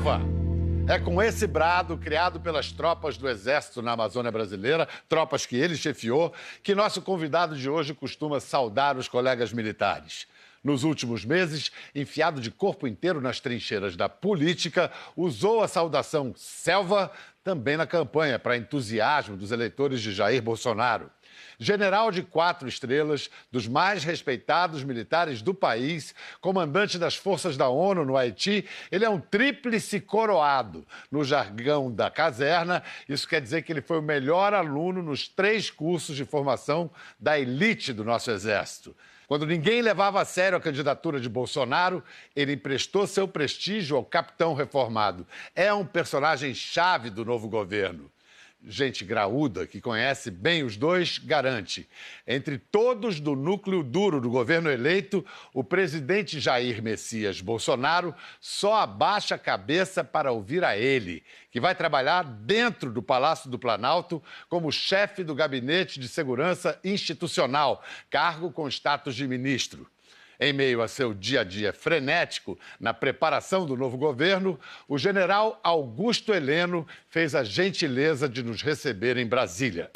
Selva! É com esse brado, criado pelas tropas do Exército na Amazônia brasileira, tropas que ele chefiou, que nosso convidado de hoje costuma saudar os colegas militares. Nos últimos meses, enfiado de corpo inteiro nas trincheiras da política, usou a saudação Selva também na campanha para entusiasmo dos eleitores de Jair Bolsonaro. General de 4 estrelas, dos mais respeitados militares do país, comandante das forças da ONU no Haiti, ele é um tríplice coroado. No jargão da caserna, isso quer dizer que ele foi o melhor aluno nos 3 cursos de formação da elite do nosso Exército. Quando ninguém levava a sério a candidatura de Bolsonaro, ele emprestou seu prestígio ao capitão reformado. É um personagem-chave do novo governo. Gente graúda, que conhece bem os dois, garante. Entre todos do núcleo duro do governo eleito, o presidente Jair Messias Bolsonaro só abaixa a cabeça para ouvir a ele, que vai trabalhar dentro do Palácio do Planalto como chefe do Gabinete de Segurança Institucional, cargo com status de ministro. Em meio a seu dia a dia frenético na preparação do novo governo, o general Augusto Heleno fez a gentileza de nos receber em Brasília.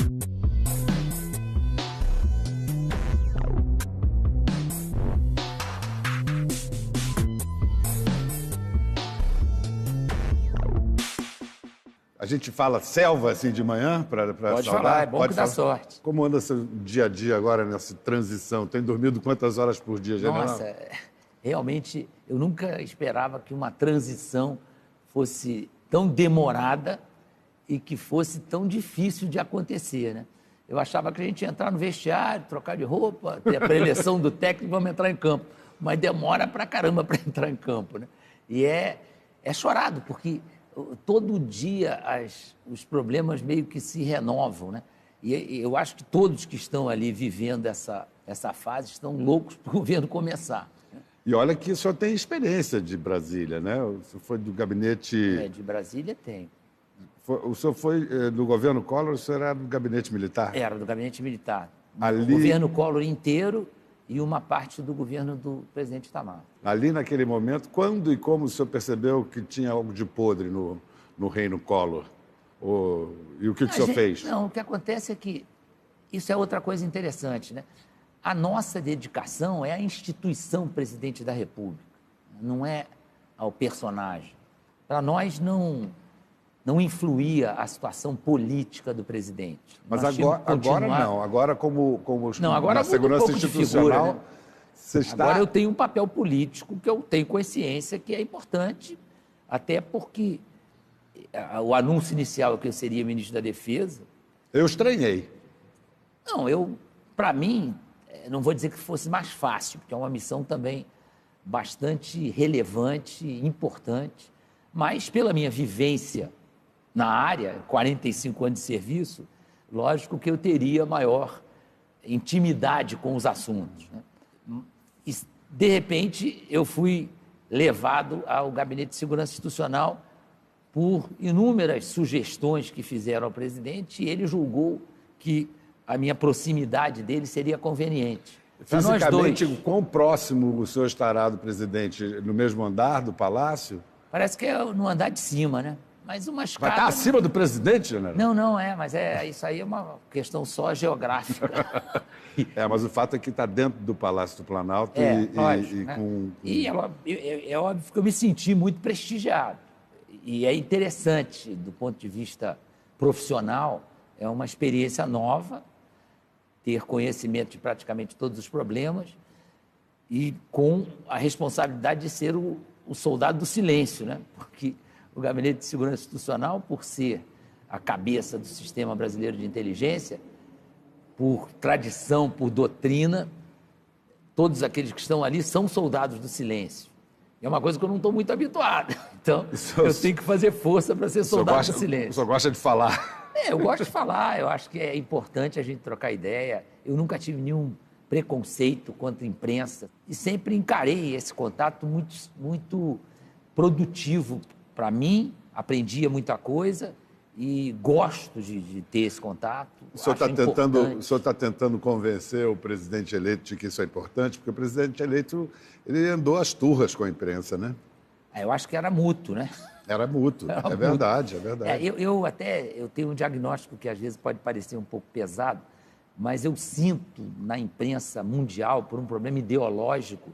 A gente fala selva assim de manhã para Pode falar, é bom que dá sorte. Como anda seu dia a dia agora nessa transição? Tem dormido quantas horas por dia, general? Nossa, realmente eu nunca esperava que uma transição fosse tão demorada e que fosse tão difícil de acontecer, né? Eu achava que a gente ia entrar no vestiário, trocar de roupa, ter a preleção do técnico e vamos entrar em campo. Mas demora pra caramba para entrar em campo, né? E é chorado, porque todo dia os problemas meio que se renovam, né? E eu acho que todos que estão ali vivendo essa fase estão loucos para o governo começar. E olha que o senhor tem experiência de Brasília, né? O senhor foi do gabinete... De Brasília tem. O senhor foi do governo Collor, o senhor era do gabinete militar? Era do gabinete militar. Ali... O governo Collor inteiro e uma parte do governo do presidente Itamar. Ali, naquele momento, quando e como o senhor percebeu que tinha algo de podre no reino Collor? E o que o senhor fez? Não, o que acontece é que isso é outra coisa interessante, né? A nossa dedicação é à instituição presidente da República, não é ao personagem. Para nós não influía a situação política do presidente. Mas agora não. Agora, como não, agora na segurança institucional, figura, né? Você está... Agora eu tenho um papel político que eu tenho consciência que é importante, até porque o anúncio inicial que eu seria ministro da Defesa... Eu estranhei. Não, para mim, não vou dizer que fosse mais fácil, porque é uma missão também bastante relevante, importante, mas pela minha vivência na área, 45 anos de serviço, lógico que eu teria maior intimidade com os assuntos, né? E, de repente, eu fui levado ao Gabinete de Segurança Institucional por inúmeras sugestões que fizeram ao presidente e ele julgou que a minha proximidade dele seria conveniente. Fisicamente, quão próximo o senhor estará do presidente? No mesmo andar do palácio? Parece que é no andar de cima, né? Mas uma escada... Vai estar acima do presidente, general? Não, mas isso aí é uma questão só geográfica. Mas o fato é que está dentro do Palácio do Planalto E é óbvio que eu me senti muito prestigiado. E é interessante, do ponto de vista profissional, é uma experiência nova, ter conhecimento de praticamente todos os problemas e com a responsabilidade de ser o soldado do silêncio, né? Porque o Gabinete de Segurança Institucional, por ser a cabeça do sistema brasileiro de inteligência, por tradição, por doutrina, todos aqueles que estão ali são soldados do silêncio. É uma coisa que eu não estou muito habituado. Então, eu tenho que fazer força para ser soldado do silêncio. O senhor gosta de falar? Eu gosto de falar. Eu acho que é importante a gente trocar ideia. Eu nunca tive nenhum preconceito contra a imprensa e sempre encarei esse contato muito produtivo para mim. Aprendia muita coisa e gosto de ter esse contato. O senhor está tentando convencer o presidente eleito de que isso é importante, porque o presidente eleito ele andou às turras com a imprensa, né? Eu acho que era mútuo, né? Era mútuo, Era é mútuo. verdade, é verdade. Eu tenho um diagnóstico que às vezes pode parecer um pouco pesado, mas eu sinto na imprensa mundial, por um problema ideológico,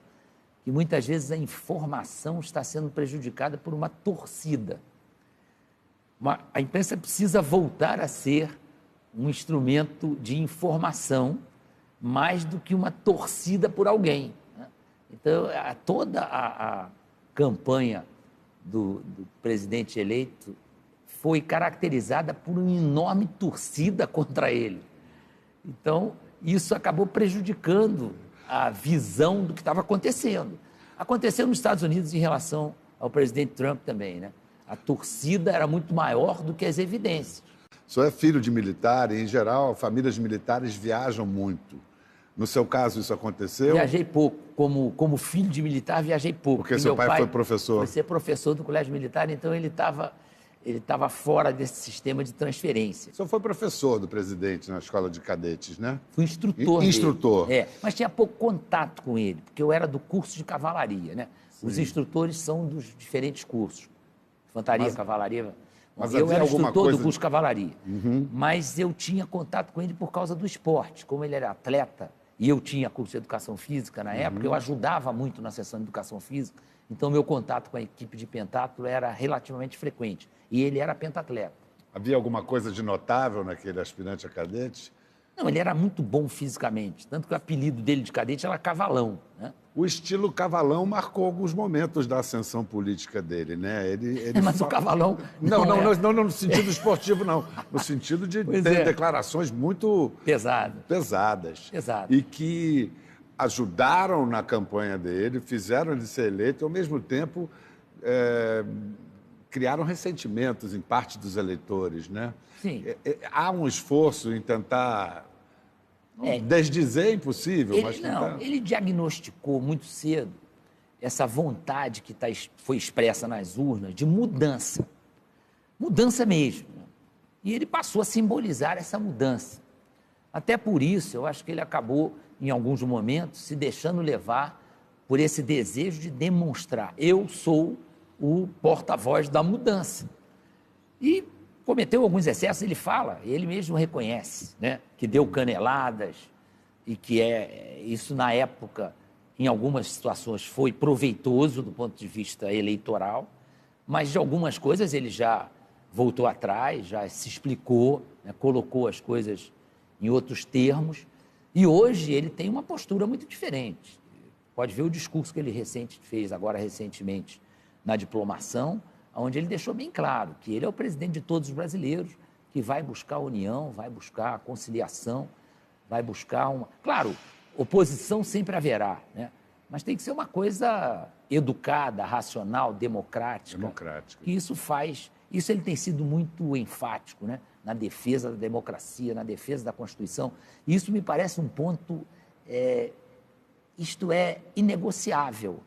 que muitas vezes a informação está sendo prejudicada por uma torcida. A imprensa precisa voltar a ser um instrumento de informação mais do que uma torcida por alguém, né? Então, toda a campanha do presidente eleito foi caracterizada por uma enorme torcida contra ele. Então, isso acabou prejudicando a visão do que estava acontecendo. Aconteceu nos Estados Unidos em relação ao presidente Trump também, né? A torcida era muito maior do que as evidências. O senhor é filho de militar e, em geral, famílias militares viajam muito. No seu caso, isso aconteceu? Viajei pouco. Como filho de militar, viajei pouco. Porque seu pai foi professor? Foi ser professor do colégio militar, então ele estava fora desse sistema de transferência. O senhor foi professor do presidente na escola de cadetes, né? Fui instrutor dele. Instrutor. Mas tinha pouco contato com ele, porque eu era do curso de cavalaria, né? Sim. Os instrutores são dos diferentes cursos. Infantaria, cavalaria. Mas eu era instrutor do curso de cavalaria. Mas eu tinha contato com ele por causa do esporte. Como ele era atleta e eu tinha curso de educação física na época, eu ajudava muito na sessão de educação física. Então, meu contato com a equipe de pentatlo era relativamente frequente. E ele era pentatleta. Havia alguma coisa de notável naquele aspirante a cadete? Não, ele era muito bom fisicamente. Tanto que o apelido dele de cadete era Cavalão, né? O estilo Cavalão marcou alguns momentos da ascensão política dele, né? Mas o Cavalão... Não no sentido esportivo, não. No sentido de ter declarações muito... Pesadas. E que ajudaram na campanha dele, fizeram ele ser eleito e, ao mesmo tempo, criaram ressentimentos em parte dos eleitores, né? Sim. Há um esforço em tentar... Desdizer é impossível, mas tentar... Ele diagnosticou muito cedo essa vontade que foi expressa nas urnas de mudança. Mudança mesmo. Né? E ele passou a simbolizar essa mudança. Até por isso, eu acho que ele acabou, em alguns momentos, se deixando levar por esse desejo de demonstrar: eu sou o porta-voz da mudança. E cometeu alguns excessos, ele mesmo reconhece, né? Que deu caneladas e que isso na época, em algumas situações, foi proveitoso do ponto de vista eleitoral, mas de algumas coisas ele já voltou atrás, já se explicou, né? Colocou as coisas em outros termos, e hoje ele tem uma postura muito diferente. Pode ver o discurso que ele fez agora recentemente na diplomação, onde ele deixou bem claro que ele é o presidente de todos os brasileiros, que vai buscar a união, vai buscar a conciliação, vai buscar uma... Claro, oposição sempre haverá, né? Mas tem que ser uma coisa educada, racional, democrática. Que isso ele tem sido muito enfático, né? Na defesa da democracia, na defesa da Constituição. E isso me parece um ponto, isto é inegociável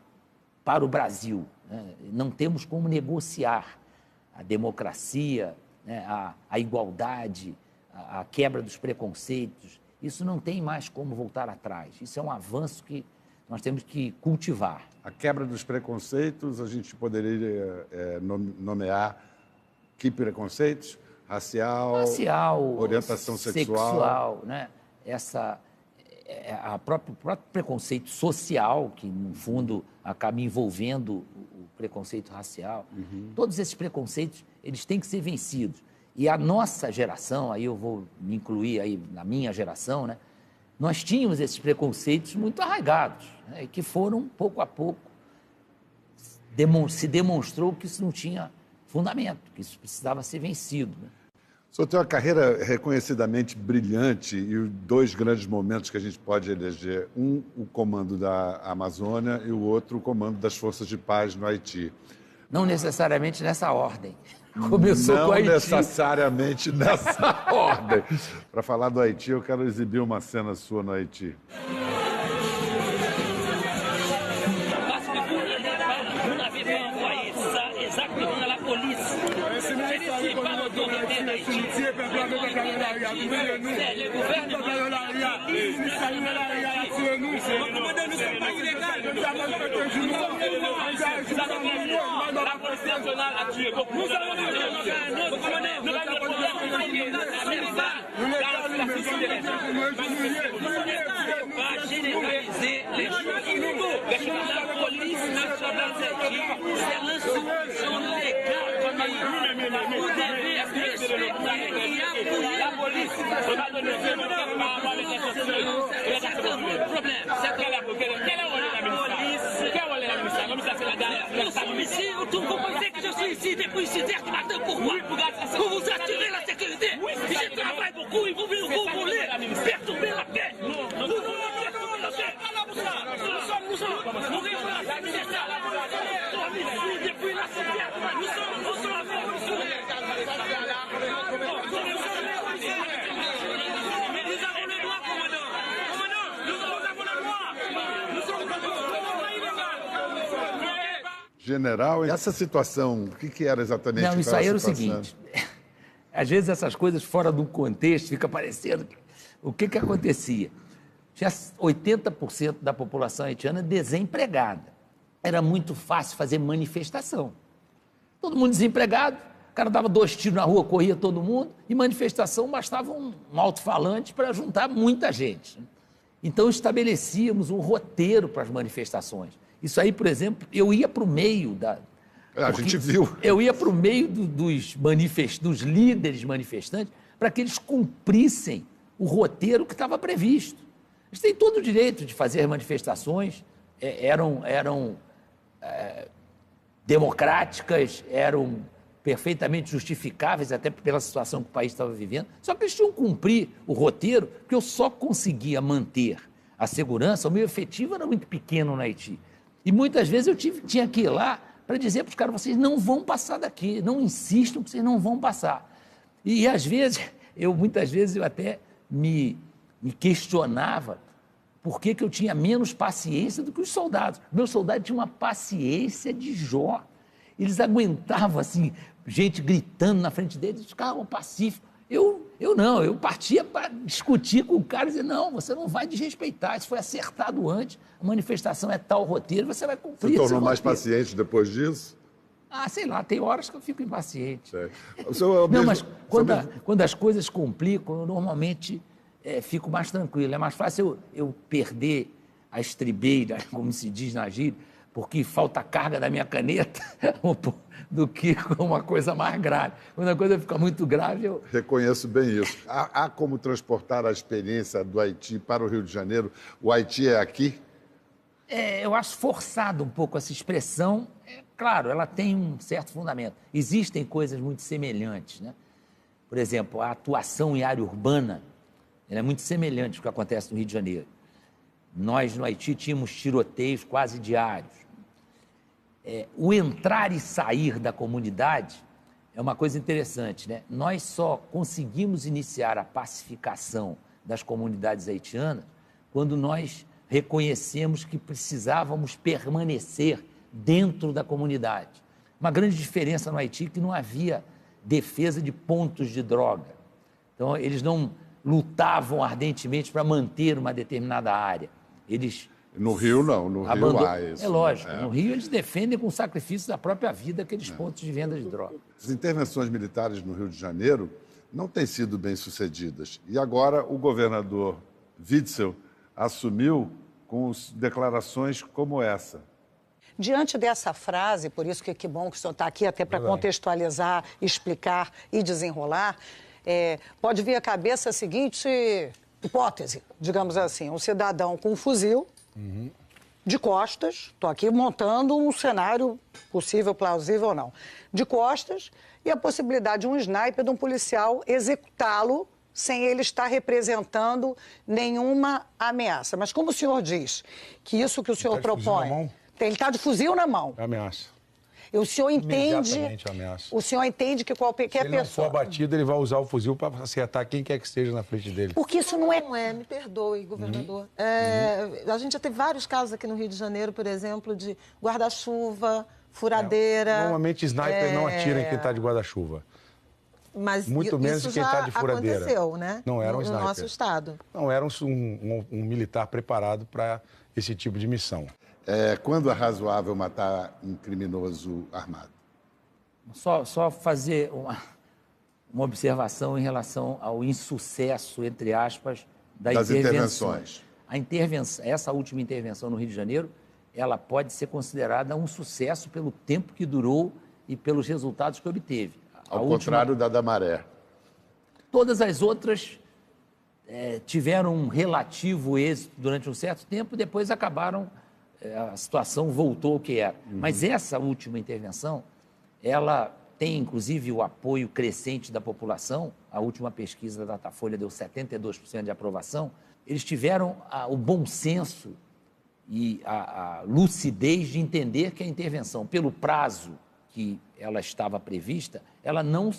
para o Brasil. Não temos como negociar a democracia, né, a igualdade, a quebra dos preconceitos. Isso não tem mais como voltar atrás. Isso é um avanço que nós temos que cultivar. A quebra dos preconceitos, a gente poderia nomear que preconceitos? Racial, orientação sexual, né? O próprio preconceito social, que, no fundo, acaba envolvendo o preconceito racial. Todos esses preconceitos, eles têm que ser vencidos. E a nossa geração, aí eu vou me incluir aí na minha geração, né? Nós tínhamos esses preconceitos muito arraigados, né? E que foram, pouco a pouco, se demonstrou que isso não tinha fundamento, que isso precisava ser vencido, né? O senhor tem uma carreira reconhecidamente brilhante e dois grandes momentos que a gente pode eleger. Um, o comando da Amazônia, e o outro, o comando das Forças de Paz no Haiti. Não necessariamente nessa ordem. Começou com o Haiti. Não necessariamente nessa ordem. Para falar do Haiti, eu quero exibir uma cena sua no Haiti. Comandante, nous sommes pas illégaux. La police nationale a tué beaucoup. Nous allons généraliser les choses. La police nationale, c'est l'institution légale du pays. Vous devez respecter la police. Nous sommes ici, vous comprenez que je suis ici depuis 6h du matin. Pourquoi? Pour vous assurer la sécurité. Je travaille beaucoup et vous voulez perturber la paix. Vous voulez perturber la paix. Nous sommes depuis la 6h. Nous sommes mais nous avons le droit, commandant. Commandant, nous avons le droit. Nous sommes pas illégaux. General, essa situação, o que era exatamente? Não, isso aí era o seguinte, às vezes essas coisas fora do contexto fica parecendo... O que acontecia? Tinha 80% da população haitiana desempregada. Era muito fácil fazer manifestação. Todo mundo desempregado, o cara dava 2 tiros na rua, corria todo mundo, e manifestação bastava um alto-falante para juntar muita gente. Então estabelecíamos um roteiro para as manifestações. Isso aí, por exemplo, eu ia para o meio da... A gente viu. Eu ia para o meio dos líderes manifestantes para que eles cumprissem o roteiro que estava previsto. Eles têm todo o direito de fazer manifestações, eram democráticas, eram perfeitamente justificáveis, até pela situação que o país estava vivendo, só que eles tinham que cumprir o roteiro, porque eu só conseguia manter a segurança, o meu efetivo era muito pequeno no Haiti. E muitas vezes eu tinha que ir lá para dizer para os caras, vocês não vão passar daqui, não insistam que vocês não vão passar. E às vezes, muitas vezes eu até me questionava por que eu tinha menos paciência do que os soldados. Meus soldados tinham uma paciência de Jó. Eles aguentavam, assim, gente gritando na frente deles, eles ficavam pacíficos. Eu não, eu partia para discutir com o cara e dizer, não, você não vai desrespeitar, isso foi acertado antes, a manifestação é tal roteiro, você vai cumprir. Você tornou mais paciente depois disso? Ah, sei lá, tem horas que eu fico impaciente. Não, mas quando as coisas complicam, eu normalmente fico mais tranquilo. É mais fácil eu perder a estribeira, como se diz na gíria, porque falta carga da minha caneta, do que uma coisa mais grave. Quando a coisa fica muito grave, eu... Reconheço bem isso. Há como transportar a experiência do Haiti para o Rio de Janeiro? O Haiti é aqui? Eu acho forçado um pouco essa expressão. Claro, ela tem um certo fundamento. Existem coisas muito semelhantes, né? Por exemplo, a atuação em área urbana ela é muito semelhante ao que acontece no Rio de Janeiro. Nós, no Haiti, tínhamos tiroteios quase diários. O entrar e sair da comunidade é uma coisa interessante, né? Nós só conseguimos iniciar a pacificação das comunidades haitianas quando nós reconhecemos que precisávamos permanecer dentro da comunidade. Uma grande diferença no Haiti é que não havia defesa de pontos de droga. Então, eles não lutavam ardentemente para manter uma determinada área. Eles... No Rio, não. No Rio há isso. É lógico. No Rio, eles defendem com sacrifício da própria vida aqueles pontos de venda de droga. As intervenções militares no Rio de Janeiro não têm sido bem-sucedidas. E agora o governador Witzel assumiu com declarações como essa. Diante dessa frase, por isso que bom que o senhor está aqui até para contextualizar, explicar e desenrolar, pode vir à cabeça a seguinte hipótese, digamos assim, um cidadão com um fuzil de costas, estou aqui montando um cenário possível, plausível ou não, de costas, e a possibilidade de um sniper, de um policial executá-lo sem ele estar representando nenhuma ameaça. Mas como o senhor diz que isso que o senhor propõe... Ele está de fuzil na mão. É ameaça. E o senhor entende... Imediatamente ameaça. O senhor entende que qualquer pessoa... Se ele não for abatido, ele vai usar o fuzil para acertar quem quer que esteja na frente dele. Porque isso não é... Não é, me perdoe, governador. A gente já teve vários casos aqui no Rio de Janeiro, por exemplo, de guarda-chuva, furadeira... Normalmente, sniper não atira em quem está de guarda-chuva. Mas Muito isso menos de quem já está de furadeira. aconteceu, né? Não era um no sniper. nosso estado. Não, era um militar preparado para esse tipo de missão. Quando é razoável matar um criminoso armado? Só fazer uma observação em relação ao insucesso, entre aspas, Das intervenções. Essa última intervenção no Rio de Janeiro, ela pode ser considerada um sucesso pelo tempo que durou e pelos resultados que obteve. Ao contrário da Maré. Todas as outras tiveram um relativo êxito durante um certo tempo, depois acabaram, a situação voltou ao que era. Mas essa última intervenção, ela tem inclusive o apoio crescente da população. A última pesquisa da Datafolha deu 72% de aprovação. Eles tiveram o bom senso e a lucidez de entender que a intervenção, pelo prazo que ela estava prevista, ela não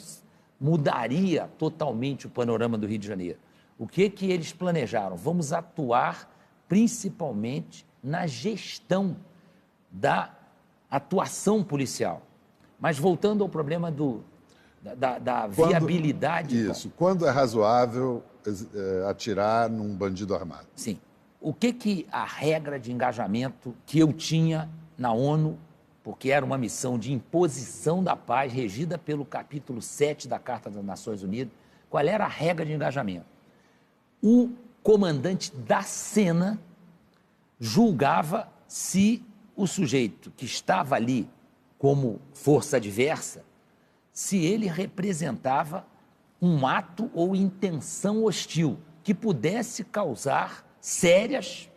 mudaria totalmente o panorama do Rio de Janeiro. O que eles planejaram? Vamos atuar principalmente na gestão da atuação policial. Mas voltando ao problema da viabilidade... Isso. Quando é razoável atirar num bandido armado? Sim. O que a regra de engajamento que eu tinha na ONU, porque era uma missão de imposição da paz, regida pelo capítulo 7 da Carta das Nações Unidas, qual era a regra de engajamento? O comandante da cena julgava se o sujeito que estava ali como força adversa, se ele representava um ato ou intenção hostil que pudesse causar sérios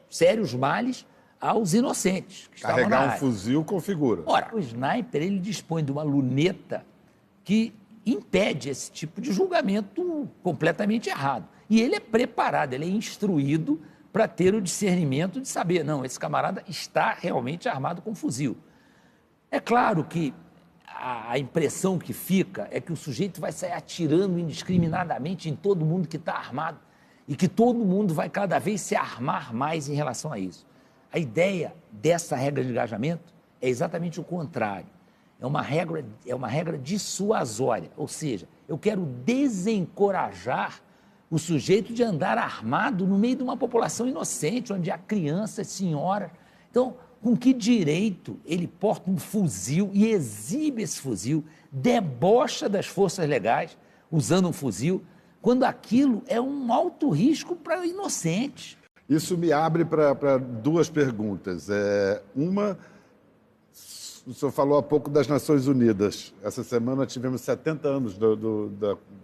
males aos inocentes que estavam na Carregar área. um fuzil configura. Ora, o sniper, ele dispõe de uma luneta que impede esse tipo de julgamento completamente errado. E ele é preparado, ele é instruído para ter o discernimento de saber, não, esse camarada está realmente armado com fuzil. É claro que a impressão que fica é que o sujeito vai sair atirando indiscriminadamente em todo mundo que está armado e que todo mundo vai cada vez se armar mais em relação a isso. A ideia dessa regra de engajamento é exatamente o contrário. É uma regra dissuasória, ou seja, eu quero desencorajar o sujeito de andar armado no meio de uma população inocente, onde há crianças, senhoras. Então, com que direito ele porta um fuzil e exibe esse fuzil, debocha das forças legais usando um fuzil, quando aquilo é um alto risco para inocentes? Isso me abre para duas perguntas. Uma, o senhor falou há pouco das Nações Unidas. Essa semana tivemos 70 anos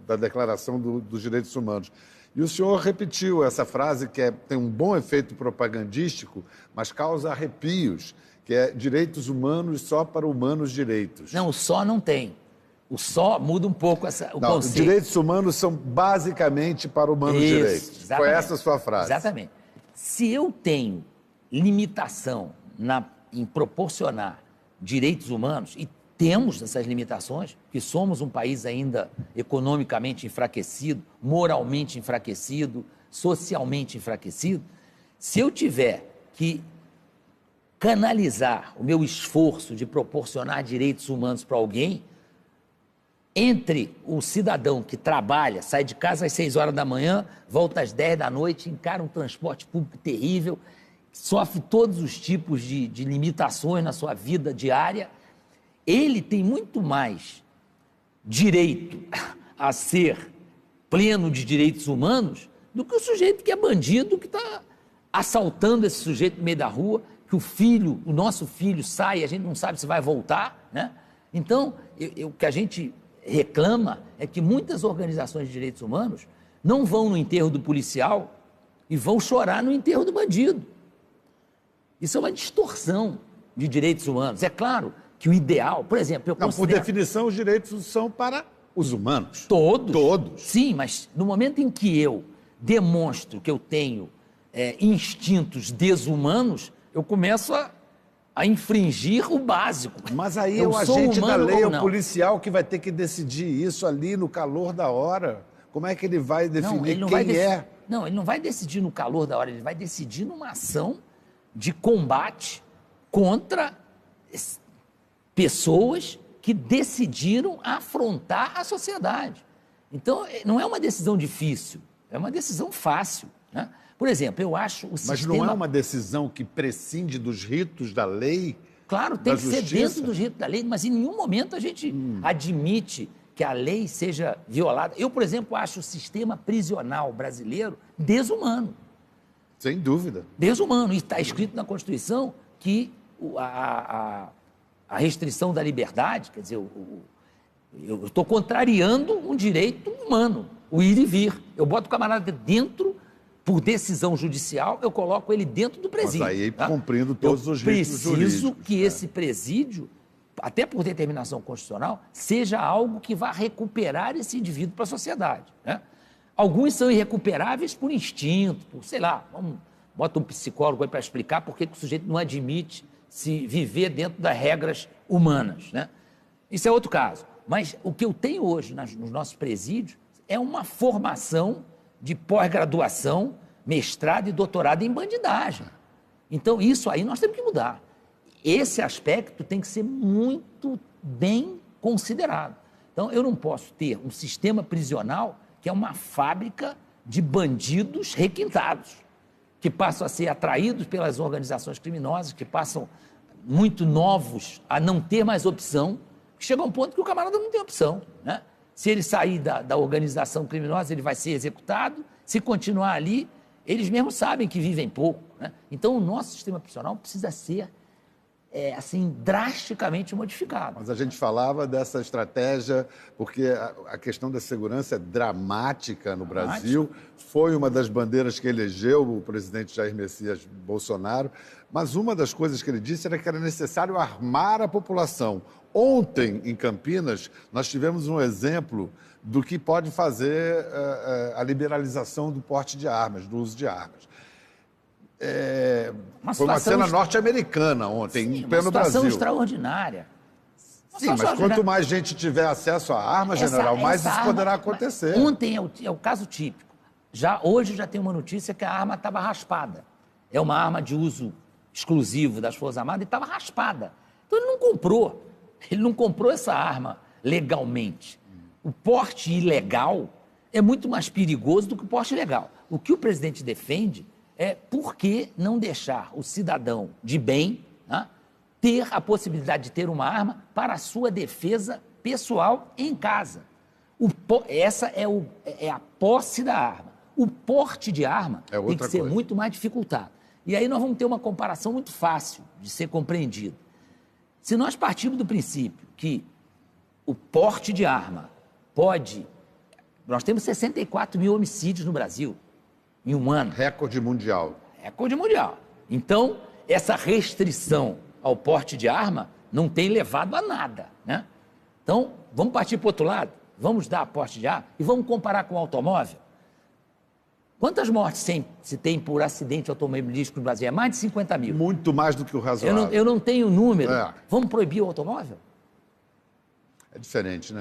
da Declaração dos Direitos Humanos. E o senhor repetiu essa frase que tem um bom efeito propagandístico, mas causa arrepios, que é direitos humanos só para humanos direitos. Não, o só não tem. O só muda um pouco o conceito. Direitos humanos são basicamente para humanos direitos. Exatamente. Foi essa a sua frase. Exatamente. Se eu tenho limitação em proporcionar direitos humanos, e temos essas limitações, que somos um país ainda economicamente enfraquecido, moralmente enfraquecido, socialmente enfraquecido, se eu tiver que canalizar o meu esforço de proporcionar direitos humanos para alguém, entre o cidadão que trabalha, sai de casa às 6 horas da manhã, volta às 10 da noite, encara um transporte público terrível, sofre todos os tipos de limitações na sua vida diária, ele tem muito mais direito a ser pleno de direitos humanos do que o sujeito que é bandido, que está assaltando esse sujeito no meio da rua, que o nosso filho sai e a gente não sabe se vai voltar, né? Então, o que a gente reclama é que muitas organizações de direitos humanos não vão no enterro do policial e vão chorar no enterro do bandido. Isso é uma distorção de direitos humanos. É claro que o ideal, por exemplo, Por definição, os direitos são para os humanos. Todos. Todos. Sim, mas no momento em que eu demonstro que eu tenho instintos desumanos, eu começo a infringir o básico. Mas aí eu é o agente da lei, é o policial que vai ter que decidir isso ali no calor da hora. Como é que ele vai definir quem é? Não, ele não vai decidir no calor da hora, ele vai decidir numa ação de combate contra pessoas que decidiram afrontar a sociedade. Então, não é uma decisão difícil, é uma decisão fácil, né? Por exemplo, eu acho o sistema... Mas não é uma decisão que prescinde dos ritos da lei? Claro, tem que ser justiça? dentro dos ritos da lei, mas em nenhum momento a gente admite que a lei seja violada. Eu, por exemplo, acho o sistema prisional brasileiro desumano. Sem dúvida. Desumano. E está escrito na Constituição que a restrição da liberdade, quer dizer, eu estou contrariando um direito humano, o ir e vir. Eu boto o camarada dentro, por decisão judicial, eu coloco ele dentro do presídio. Mas aí tá? cumprindo todos os ritos jurídicos. Preciso que esse presídio, até por determinação constitucional, seja algo que vá recuperar esse indivíduo para a sociedade, né? Alguns são irrecuperáveis por instinto, por, sei lá, bota um psicólogo aí para explicar por que o sujeito não admite se viver dentro das regras humanas, né? Isso é outro caso. Mas o que eu tenho hoje nos nossos presídios é uma formação de pós-graduação, mestrado e doutorado em bandidagem. Então, isso aí nós temos que mudar. Esse aspecto tem que ser muito bem considerado. Então, eu não posso ter um sistema prisional que é uma fábrica de bandidos requintados, que passam a ser atraídos pelas organizações criminosas, que passam muito novos a não ter mais opção, chega a um ponto que o camarada não tem opção, né? Se ele sair da organização criminosa, ele vai ser executado. Se continuar ali, eles mesmos sabem que vivem pouco, né? Então, o nosso sistema prisional precisa ser, assim, drasticamente modificado. Mas a gente falava dessa estratégia, porque a questão da segurança é dramática no Brasil. Foi uma das bandeiras que elegeu o presidente Jair Messias Bolsonaro. Mas uma das coisas que ele disse era que era necessário armar a população. Ontem, em Campinas, nós tivemos um exemplo do que pode fazer a liberalização do porte de armas, do uso de armas. Foi uma cena norte-americana ontem, em pleno Brasil. Uma situação extraordinária. Sim, mas quanto mais gente tiver acesso à arma, general, mais isso poderá acontecer. Ontem é o caso típico. Hoje já tem uma notícia que a arma estava raspada. É uma arma de uso exclusivo das Forças Armadas e estava raspada. Então ele não comprou. Ele não comprou essa arma legalmente. O porte ilegal é muito mais perigoso do que o porte legal. O que o presidente defende é por que não deixar o cidadão de bem, né, ter a possibilidade de ter uma arma para a sua defesa pessoal em casa. Essa é a posse da arma. O porte de arma tem que ser muito mais dificultado. E aí nós vamos ter uma comparação muito fácil de ser compreendida. Se nós partirmos do princípio que o porte de arma pode... Nós temos 64 mil homicídios no Brasil em um ano. Recorde mundial. Recorde mundial. Então, essa restrição ao porte de arma não tem levado a nada, né? Então, vamos partir para o outro lado, vamos dar porte de arma e vamos comparar com o automóvel. Quantas mortes se tem por acidente automobilístico no Brasil? É mais de 50 mil. Muito mais do que o razoável. Eu não tenho número. Vamos proibir o automóvel? É diferente, né?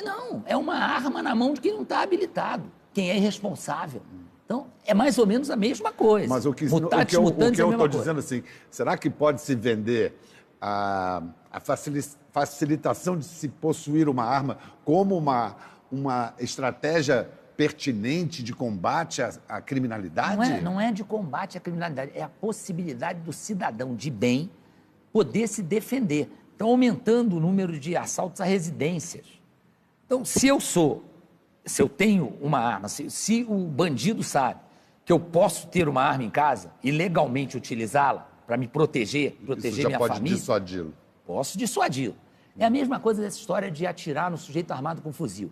Não, é uma arma na mão de quem não está habilitado, quem é irresponsável. Então, é mais ou menos a mesma coisa. Mas o que eu estou dizendo assim, será que pode se vender a facilitação de se possuir uma arma como uma estratégia pertinente de combate à criminalidade? Não é de combate à criminalidade, é a possibilidade do cidadão de bem poder se defender. Estão aumentando o número de assaltos a residências. Então, se eu tenho uma arma, se o bandido sabe que eu posso ter uma arma em casa e legalmente utilizá-la para me proteger minha família... Isso já pode dissuadi-lo. Posso dissuadi-lo. É a mesma coisa dessa história de atirar no sujeito armado com fuzil.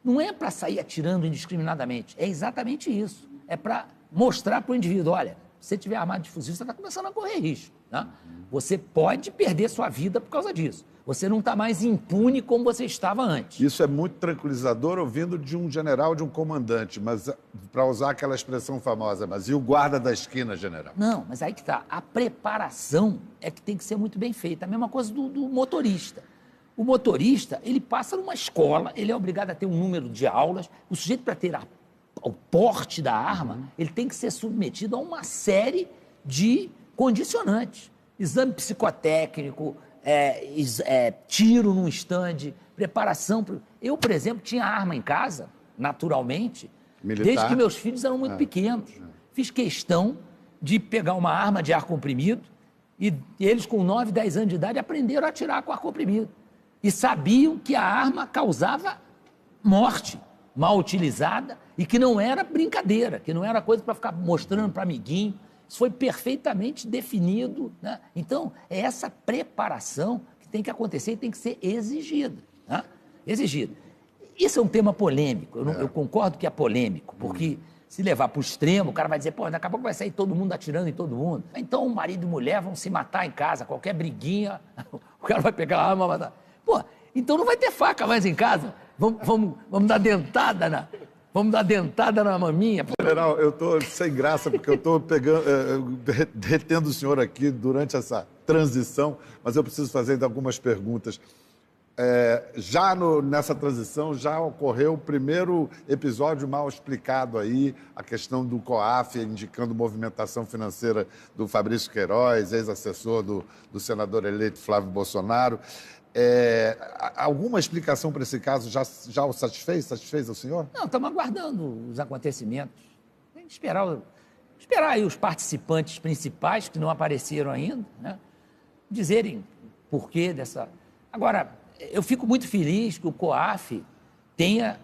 Não é para sair atirando indiscriminadamente, é exatamente isso. É para mostrar para o indivíduo, olha, se você estiver armado de fuzil, você está começando a correr risco, né? Você pode perder sua vida por causa disso. Você não está mais impune como você estava antes. Isso é muito tranquilizador ouvindo de um general, de um comandante, mas para usar aquela expressão famosa, mas e o guarda da esquina, general? Não, mas aí que está. A preparação é que tem que ser muito bem feita. A mesma coisa do motorista. O motorista, ele passa numa escola, ele é obrigado a ter um número de aulas. O sujeito, para ter o porte da arma, ele tem que ser submetido a uma série de condicionantes. Exame psicotécnico, tiro num estande, preparação. Eu, por exemplo, tinha arma em casa, naturalmente, Militar. desde que meus filhos eram muito pequenos. Fiz questão de pegar uma arma de ar comprimido e eles, com 9, 10 anos de idade, aprenderam a atirar com ar comprimido. E sabiam que a arma causava morte, mal utilizada, e que não era brincadeira, que não era coisa para ficar mostrando para amiguinho. Isso foi perfeitamente definido, né? Então, é essa preparação que tem que acontecer e tem que ser exigida. Né? Exigida. Isso é um tema polêmico, eu concordo que é polêmico, porque se levar para o extremo, o cara vai dizer, pô, daqui a pouco vai sair todo mundo atirando em todo mundo. Então, o marido e mulher vão se matar em casa, qualquer briguinha, o cara vai pegar a arma e matar. Pô, então não vai ter faca mais em casa. Vamos dar dentada na maminha. General, eu estou sem graça, porque eu estou retendo o senhor aqui durante essa transição, mas eu preciso fazer ainda algumas perguntas. Nessa transição, já ocorreu o primeiro episódio mal explicado aí, a questão do COAF, indicando movimentação financeira do Fabrício Queiroz, ex-assessor do senador eleito Flávio Bolsonaro. Alguma explicação para esse caso já o satisfez? Satisfez o senhor? Não, estamos aguardando os acontecimentos. Tem que esperar aí os participantes principais, que não apareceram ainda, né, dizerem porquê dessa... Agora, eu fico muito feliz que o COAF tenha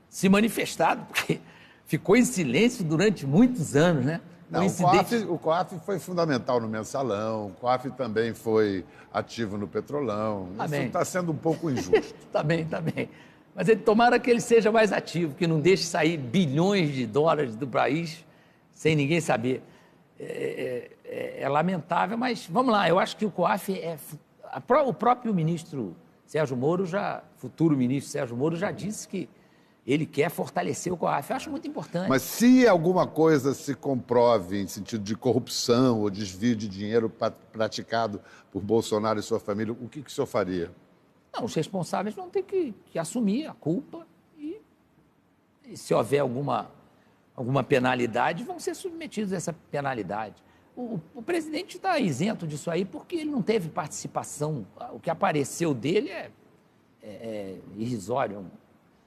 se manifestado, porque ficou em silêncio durante muitos anos, né? Não, o COAF foi fundamental no Mensalão, o COAF também foi ativo no Petrolão. Isso está sendo um pouco injusto. Tá bem. Mas tomara que ele seja mais ativo, que não deixe sair bilhões de dólares do país sem ninguém saber. É lamentável, mas vamos lá, eu acho que o COAF o próprio ministro Sérgio Moro futuro ministro Sérgio Moro já disse que ele quer fortalecer o COAF. Eu acho muito importante. Mas se alguma coisa se comprove em sentido de corrupção ou desvio de dinheiro praticado por Bolsonaro e sua família, o que o senhor faria? Não, os responsáveis vão ter que assumir a culpa e se houver alguma penalidade, vão ser submetidos a essa penalidade. O presidente está isento disso aí porque ele não teve participação. O que apareceu dele é irrisório,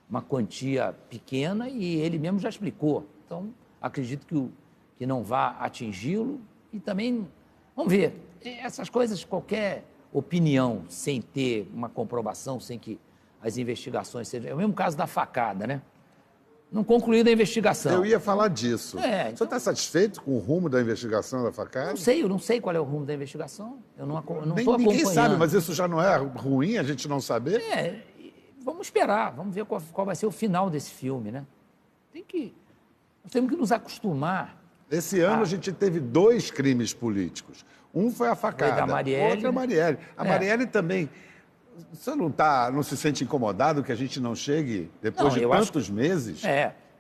uma quantia pequena, e ele mesmo já explicou. Então, acredito que não vá atingi-lo. E também, vamos ver, essas coisas, qualquer opinião sem ter uma comprovação, sem que as investigações sejam... É o mesmo caso da facada, né? Não concluída a investigação. Eu ia falar disso. Então... O senhor está satisfeito com o rumo da investigação da facada? Eu não sei qual é o rumo da investigação. Eu não estou acompanhando. Ninguém sabe, mas isso já não é ruim, a gente não saber? Vamos esperar, vamos ver qual vai ser o final desse filme, né? Nós temos que nos acostumar. Esse ano a gente teve 2 crimes políticos. Um foi a facada, da Marielle, outro é a Marielle. A Marielle também... Você não se sente incomodado que a gente não chegue depois de tantos meses?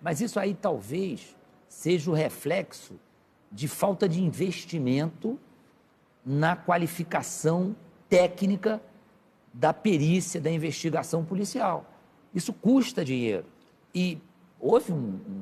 Mas isso aí talvez seja o reflexo de falta de investimento na qualificação técnica da perícia, da investigação policial. Isso custa dinheiro. E houve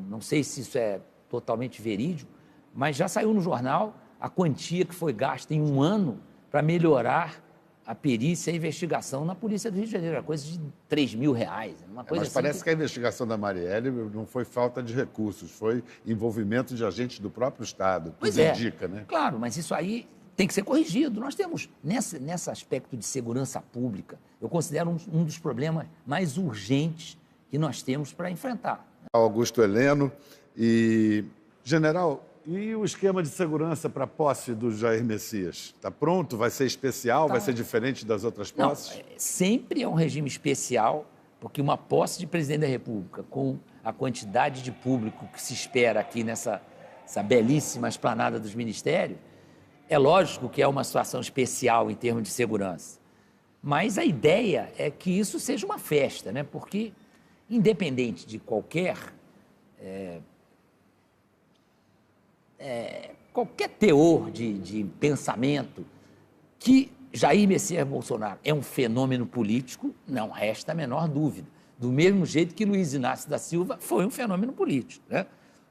não sei se isso é totalmente verídico, mas já saiu no jornal a quantia que foi gasta em um ano para melhorar a perícia e a investigação na Polícia do Rio de Janeiro. Era coisa de R$3.000. Uma coisa mas assim parece que a investigação da Marielle não foi falta de recursos, foi envolvimento de agentes do próprio Estado. Tudo indica, né? Claro, mas isso aí tem que ser corrigido. Nós temos, nesse aspecto de segurança pública, eu considero um dos problemas mais urgentes que nós temos para enfrentar. Augusto Heleno e... General, e o esquema de segurança para a posse do Jair Messias? Está pronto? Vai ser especial? Vai ser diferente das outras posses? Não, sempre é um regime especial, porque uma posse de presidente da República, com a quantidade de público que se espera aqui nessa belíssima esplanada dos ministérios, é lógico que é uma situação especial em termos de segurança. Mas a ideia é que isso seja uma festa, né? Porque, independente de qualquer teor de pensamento, que Jair Messias Bolsonaro é um fenômeno político, não resta a menor dúvida. Do mesmo jeito que Luiz Inácio da Silva foi um fenômeno político, né?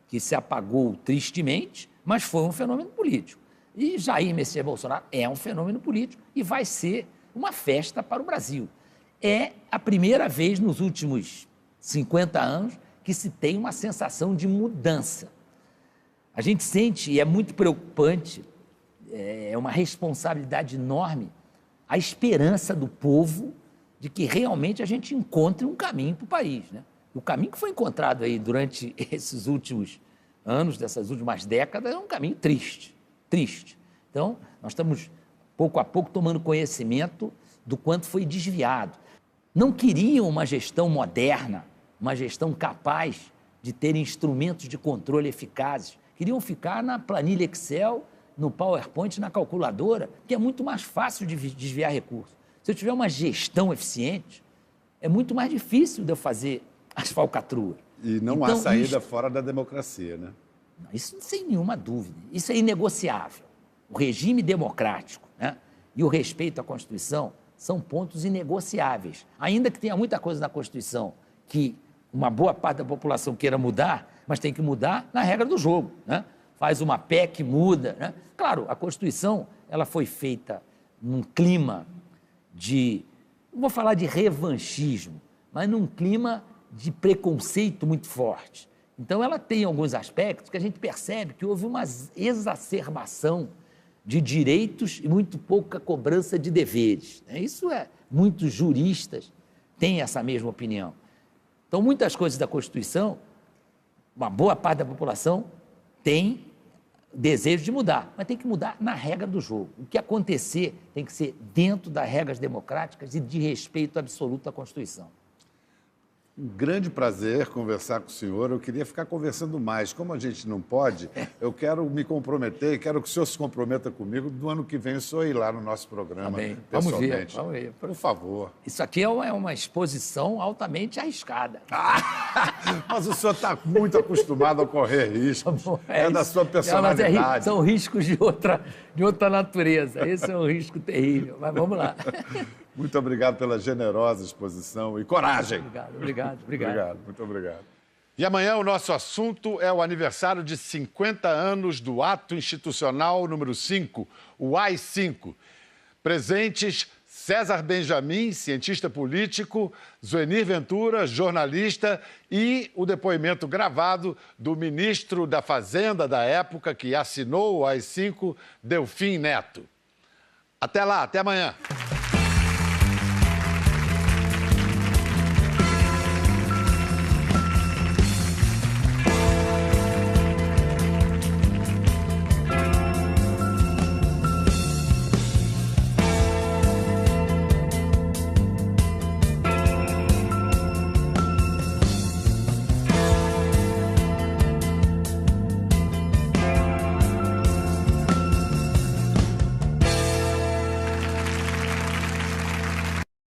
Que se apagou tristemente, mas foi um fenômeno político. E Jair Messias Bolsonaro é um fenômeno político e vai ser uma festa para o Brasil. É a primeira vez nos últimos 50 anos que se tem uma sensação de mudança. A gente sente, e é muito preocupante, é uma responsabilidade enorme, a esperança do povo de que realmente a gente encontre um caminho para o país, né? O caminho que foi encontrado aí durante esses últimos anos, dessas últimas décadas, é um caminho triste, triste. Então, nós estamos, pouco a pouco, tomando conhecimento do quanto foi desviado. Não queriam uma gestão moderna, uma gestão capaz de ter instrumentos de controle eficazes. Queriam ficar na planilha Excel, no PowerPoint, na calculadora, que é muito mais fácil de desviar recursos. Se eu tiver uma gestão eficiente, é muito mais difícil de eu fazer as falcatruas. E não há saída fora da democracia, né? Isso sem nenhuma dúvida. Isso é inegociável. O regime democrático, né, e o respeito à Constituição são pontos inegociáveis. Ainda que tenha muita coisa na Constituição que uma boa parte da população queira mudar, mas tem que mudar na regra do jogo, né? Faz uma PEC, muda, né? Claro, a Constituição ela foi feita num clima de, não vou falar de revanchismo, mas num clima de preconceito muito forte. Então, ela tem alguns aspectos que a gente percebe que houve uma exacerbação de direitos e muito pouca cobrança de deveres. Isso é, muitos juristas têm essa mesma opinião. Então, muitas coisas da Constituição, uma boa parte da população tem desejo de mudar, mas tem que mudar na regra do jogo. O que acontecer tem que ser dentro das regras democráticas e de respeito absoluto à Constituição. Um grande prazer conversar com o senhor. Eu queria ficar conversando mais. Como a gente não pode, eu quero me comprometer e quero que o senhor se comprometa comigo do ano que vem o senhor ir lá no nosso programa, pessoalmente. Vamos ver. Por favor. Isso aqui é uma exposição altamente arriscada. Mas o senhor está muito acostumado a correr riscos. É da sua personalidade. São riscos de outra natureza. Esse é um risco terrível. Mas vamos lá. Muito obrigado pela generosa exposição e coragem. Obrigado. Muito obrigado. E amanhã o nosso assunto é o aniversário de 50 anos do Ato Institucional número 5, o AI-5. Presentes César Benjamin, cientista político, Zuenir Ventura, jornalista, e o depoimento gravado do ministro da Fazenda da época, que assinou o AI-5, Delfim Neto. Até lá, até amanhã.